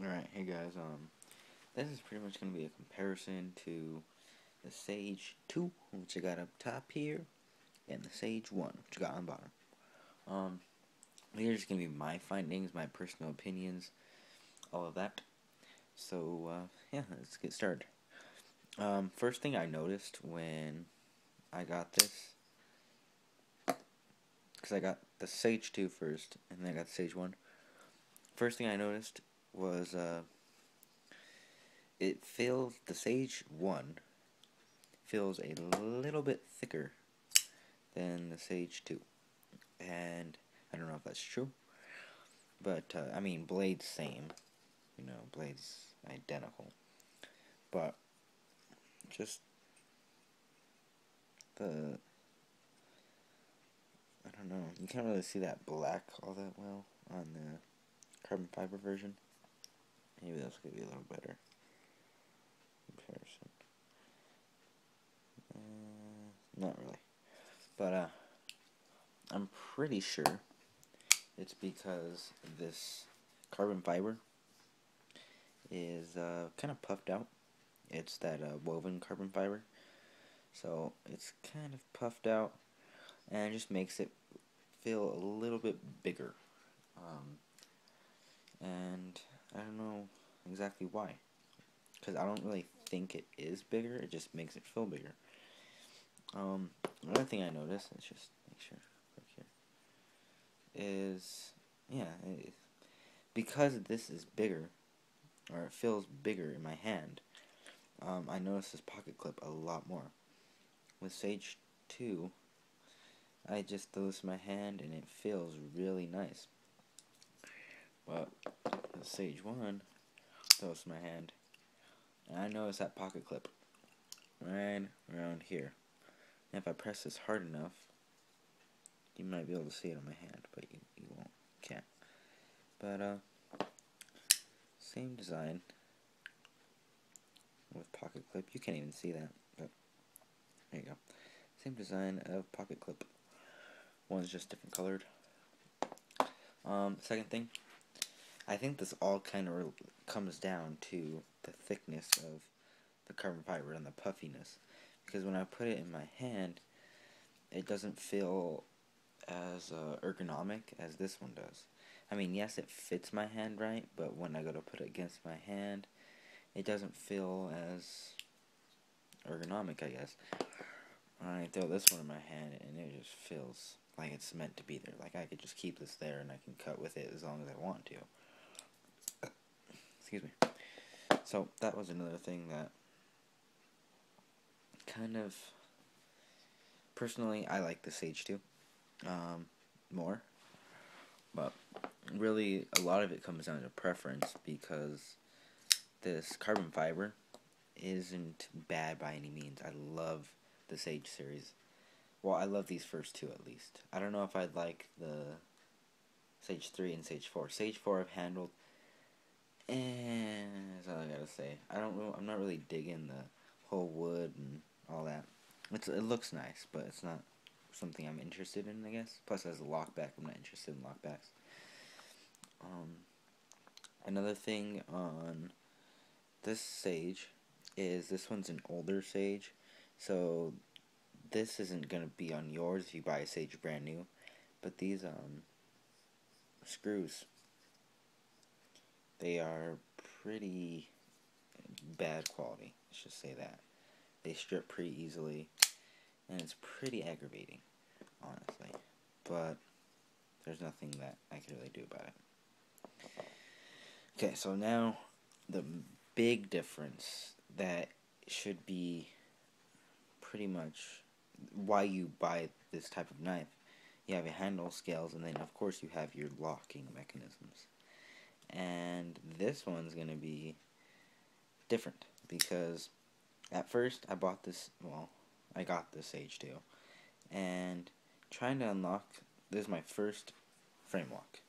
Alright, hey guys, this is pretty much going to be a comparison to the Sage 2, which I got up top here, and the Sage 1, which I got on bottom. These are just going to be my findings, my personal opinions, all of that. So, yeah, let's get started. First thing I noticed when I got this, because I got the Sage 2 first, and then I got the Sage 1. First thing I noticed was, the Sage 1 feels a little bit thicker than the Sage 2, and I don't know if that's true, but I mean, blade's same, blade's identical, but just the, I don't know, you can't really see that black all that well on the carbon fiber version. Maybe that's gonna be a little better comparison. Not really, but I'm pretty sure it's because this carbon fiber is kind of puffed out. It's that woven carbon fiber, so it's kind of puffed out, and it just makes it feel a little bit bigger. And I don't know exactly why, because I don't really think it is bigger. It just makes it feel bigger. Another thing I noticed, let's just make sure right here, is because this is bigger, or it feels bigger in my hand. I noticed this pocket clip a lot more. With Sage 2, I just throw this in my hand and it feels really nice. But with Sage 1, throw this in my hand, and I notice that pocket clip right around here. And if I press this hard enough, you might be able to see it on my hand, but you won't, can't. But same design with pocket clip. You can't even see that, but there you go. Same design of pocket clip. One's just different colored. Second thing, I think this all kind of comes down to the thickness of the carbon fiber and the puffiness. Because when I put it in my hand, it doesn't feel as ergonomic as this one does. I mean, yes, it fits my hand right, but when I go to put it against my hand, it doesn't feel as ergonomic, I guess. I throw this one in my hand, and it just feels like it's meant to be there. Like I could just keep this there, and I can cut with it as long as I want to. Excuse me. So that was another thing that kind of, personally, I like the Sage 2 more, but really a lot of it comes down to preference, because this carbon fiber isn't bad by any means. I love the Sage series. Well, I love these first two at least. I don't know if I'd like the Sage 3 and Sage 4. Sage 4 I've handled, and that's all I gotta say. I'm not really digging the whole wood and all that. It looks nice, but it's not something I'm interested in, I guess. Plus, as a lockback, I'm not interested in lockbacks. Another thing on this Sage is this one's an older Sage, so this isn't gonna be on yours if you buy a Sage brand new. But these screws, they are pretty bad quality. Let's just say that. They strip pretty easily, and it's pretty aggravating, honestly. But there's nothing that I can really do about it. Okay, so now the big difference that should be pretty much why you buy this type of knife. You have your handle, scales, and then of course you have your locking mechanisms. And this one's going to be different, because at first I got this Sage 2, and trying to unlock, this is my first frame lock.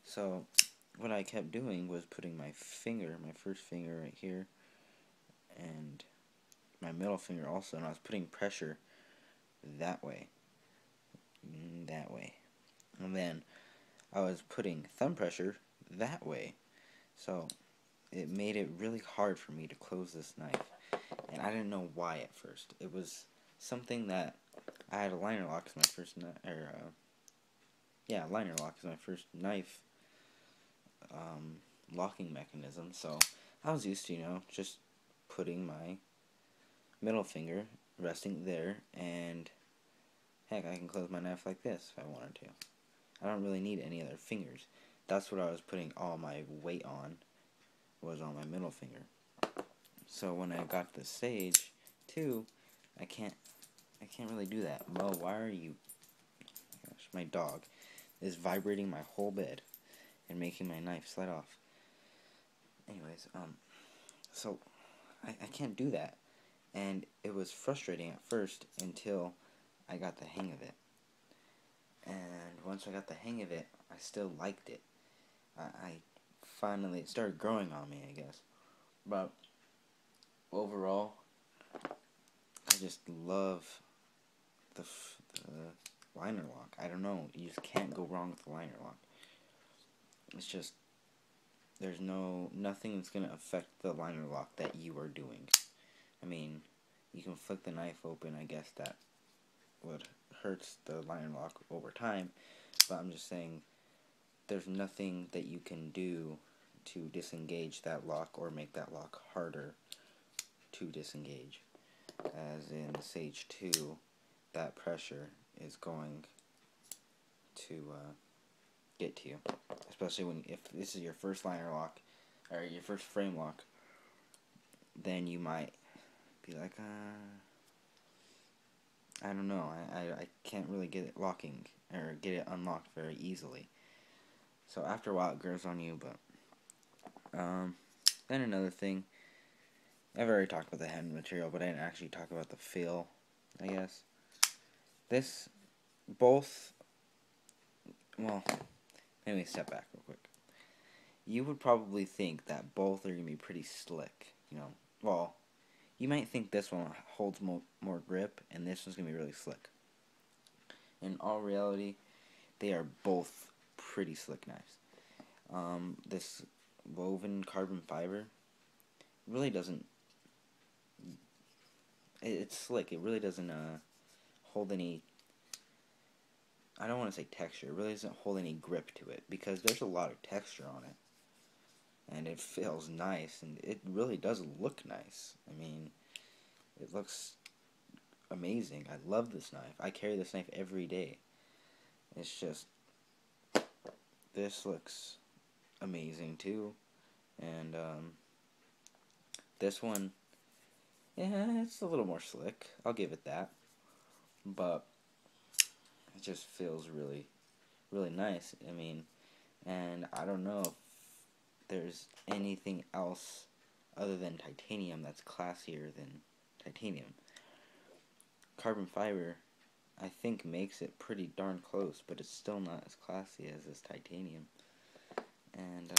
So what I kept doing was putting my first finger right here, and my middle finger also, and I was putting pressure that way, and then I was putting thumb pressure that way. So it made it really hard for me to close this knife, and I didn't know why at first. It was something that I had a liner lock as my first liner lock is my first knife locking mechanism, so I was used to, just putting my middle finger resting there, and heck, I can close my knife like this if I wanted to. I don't really need any other fingers. That's what I was putting all my weight on, was on my middle finger. So when I got the Sage 2, I can't really do that. Mo, why are you... Oh my gosh, my dog is vibrating my whole bed and making my knife slide off. Anyways, so I can't do that. And it was frustrating at first until I got the hang of it. And once I got the hang of it, I still liked it. I finally, it started growing on me, I guess. But overall, I just love the liner lock. I don't know, you just can't go wrong with the liner lock. It's just, there's nothing that's going to affect the liner lock that you are doing. I mean, you can flick the knife open, I guess that would hurts the liner lock over time, but I'm just saying there's nothing that you can do to disengage that lock or make that lock harder to disengage. As in Sage 2, that pressure is going to get to you, especially if this is your first liner lock or your first frame lock. Then you might be like, I don't know, I can't really get it locking or get it unlocked very easily. So after a while it grows on you. But then another thing, I've already talked about the hand material, but I didn't actually talk about the feel, I guess. Well, let me step back real quick. You would probably think that both are going to be pretty slick, well, you might think this one holds more grip, and this one's going to be really slick. In all reality, they are both pretty slick knives. This woven carbon fiber really doesn't... It's slick. It really doesn't hold any... I don't want to say texture. It really doesn't hold any grip to it, because there's a lot of texture on it. And it feels nice, and it really does look nice. I mean, it looks amazing. I love this knife. I carry this knife every day. It's just, this looks amazing too. And this one, yeah, it's a little more slick. I'll give it that. But it just feels really, really nice. I mean, and I don't know if there's anything else other than titanium that's classier than titanium. Carbon fiber, I think, makes it pretty darn close, but it's still not as classy as this titanium. And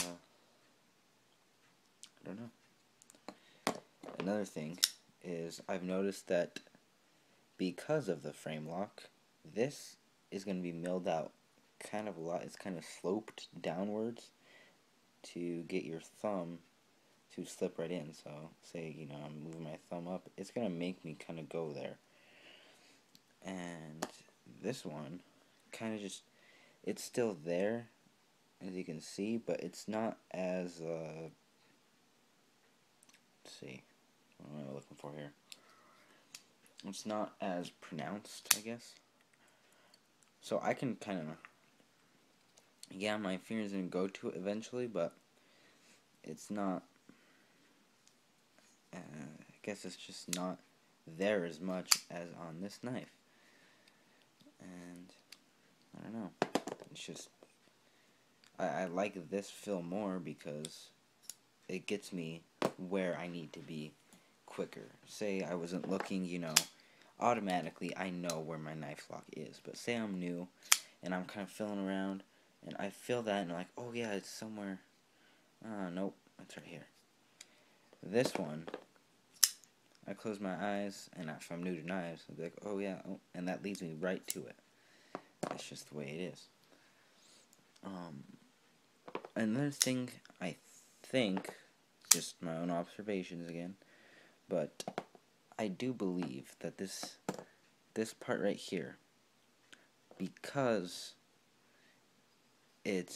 I don't know. Another thing is I've noticed that because of the frame lock, this is going to be milled out kind of a lot. It's kind of sloped downwards to get your thumb to slip right in. So say, I'm moving my thumb up, it's going to make me kind of go there. And this one kind of just, it's still there, as you can see, but it's not as, let's see, what am I looking for here? It's not as pronounced, I guess. So I can kind of, yeah, my finger's going to go to it eventually, but it's not, I guess it's just not there as much as on this knife. And I don't know, it's just, I like this feel more because it gets me where I need to be quicker. Say I wasn't looking, automatically I know where my knife lock is. But say I'm new and I'm kind of feeling around and I feel that and I'm like, oh yeah, it's somewhere. Nope, it's right here. This one, I close my eyes, and if I'm new to knives, I'll be like, oh yeah, and that leads me right to it. That's just the way it is. Another thing I think, just my own observations again. But I do believe that this part right here, because it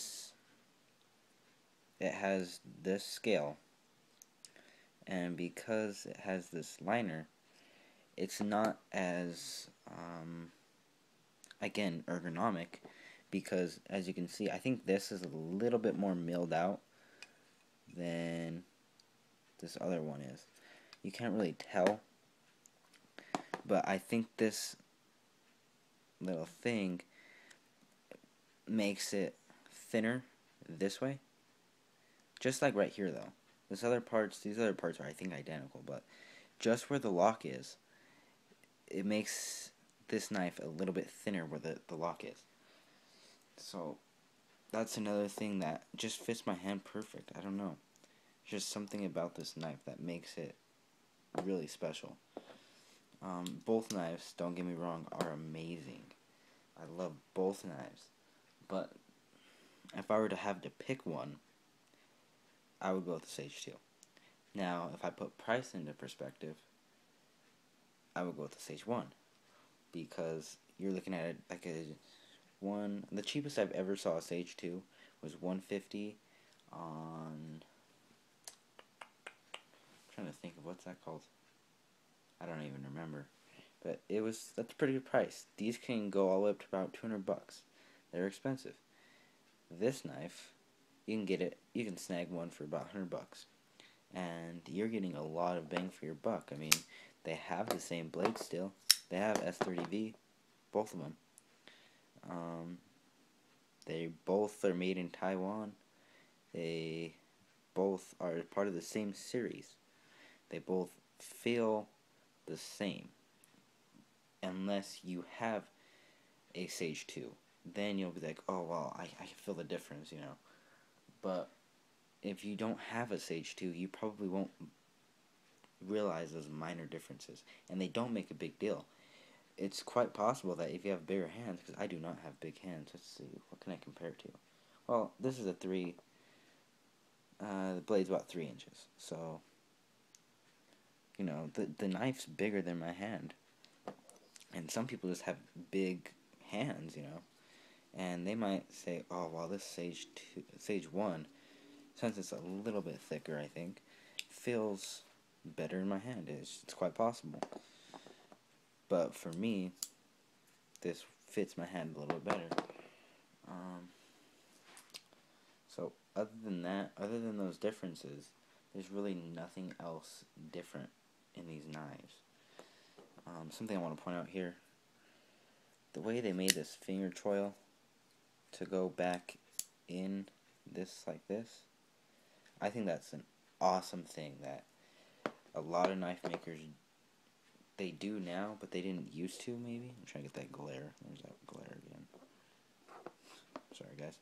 has this scale, and because it has this liner, it's not as again ergonomic, because as you can see, I think this is a little bit more milled out than this other one is. You can't really tell, but I think this little thing makes it thinner this way, just like right here though. These other parts are I think identical, but just where the lock is, it makes this knife a little bit thinner where the lock is. So that's another thing that just fits my hand perfect. I don't know. There's just something about this knife that makes it really special. Both knives, don't get me wrong, are amazing. I love both knives. But if I were to have to pick one, I would go with the Sage2. Now, if I put price into perspective, I would go with the Sage1. Because you're looking at it like the cheapest I've ever saw a Sage2 was $150 on, I'm trying to think of what's that called. I don't even remember. But that's a pretty good price. These can go all the way up to about $200. They're expensive. This knife, you can snag one for about $100. And you're getting a lot of bang for your buck. I mean, they have the same blade still. They have S30V, both of them. They both are made in Taiwan. They both are part of the same series. They both feel the same. Unless you have a Sage2. Then you'll be like, oh, well, I can feel the difference, you know. But if you don't have a Sage2, you probably won't realize those minor differences. And they don't make a big deal. It's quite possible that if you have bigger hands, because I do not have big hands, let's see, what can I compare it to? Well, this is a 3, the blade's about 3 inches, so, you know, the knife's bigger than my hand, and some people just have big hands, you know, and they might say, oh, well, this Sage1, since it's a little bit thicker, I think, feels better in my hand. It's quite possible. But for me, this fits my hand a little bit better. So other than that, other than those differences, there's really nothing else different in these knives. Something I want to point out here, the way they made this finger choil to go back in this like this, I think that's an awesome thing that a lot of knife makers they do now, but they didn't used to, maybe. I'm trying to get that glare. There's that glare again. Sorry, guys.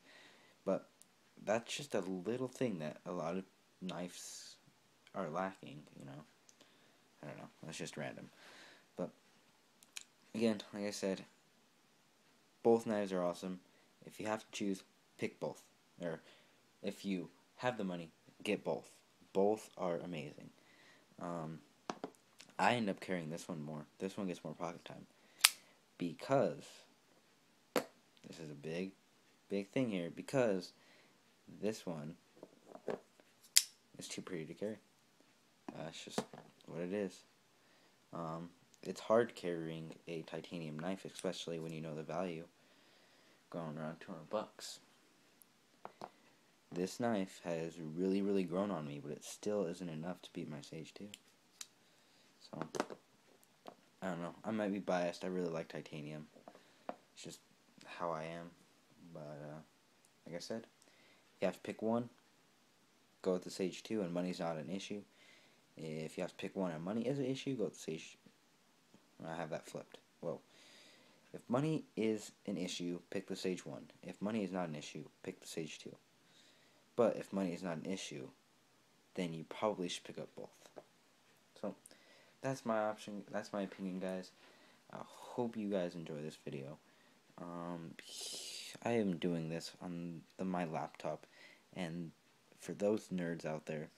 But that's just a little thing that a lot of knives are lacking, you know. I don't know. That's just random. But, again, like I said, both knives are awesome. If you have to choose, pick both. Or, if you have the money, get both. Both are amazing. I end up carrying this one more. This one gets more pocket time. Because, this is a big thing here. Because this one is too pretty to carry. It's just what it is. It's hard carrying a titanium knife, especially when you know the value. Going around $200. This knife has really grown on me, but it still isn't enough to beat my Sage2. So, I don't know. I might be biased. I really like titanium. It's just how I am. But, like I said, if you have to pick one, go with the Sage2, and money's not an issue. If you have to pick one and money is an issue, go with the Sage. I have that flipped. Whoa. If money is an issue, pick the Sage1. If money is not an issue, pick the Sage2. But if money is not an issue, then you probably should pick up both. So, that's my option. That's my opinion, guys. I hope you guys enjoy this video. I am doing this on my laptop, and for those nerds out there,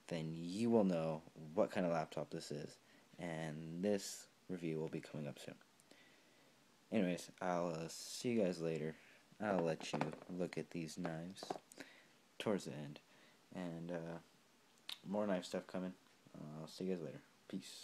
then you will know what kind of laptop this is, and this review will be coming up soon. Anyways, I'll see you guys later. I'll let you look at these knives towards the end, and more knife stuff coming. I'll see you guys later. Peace.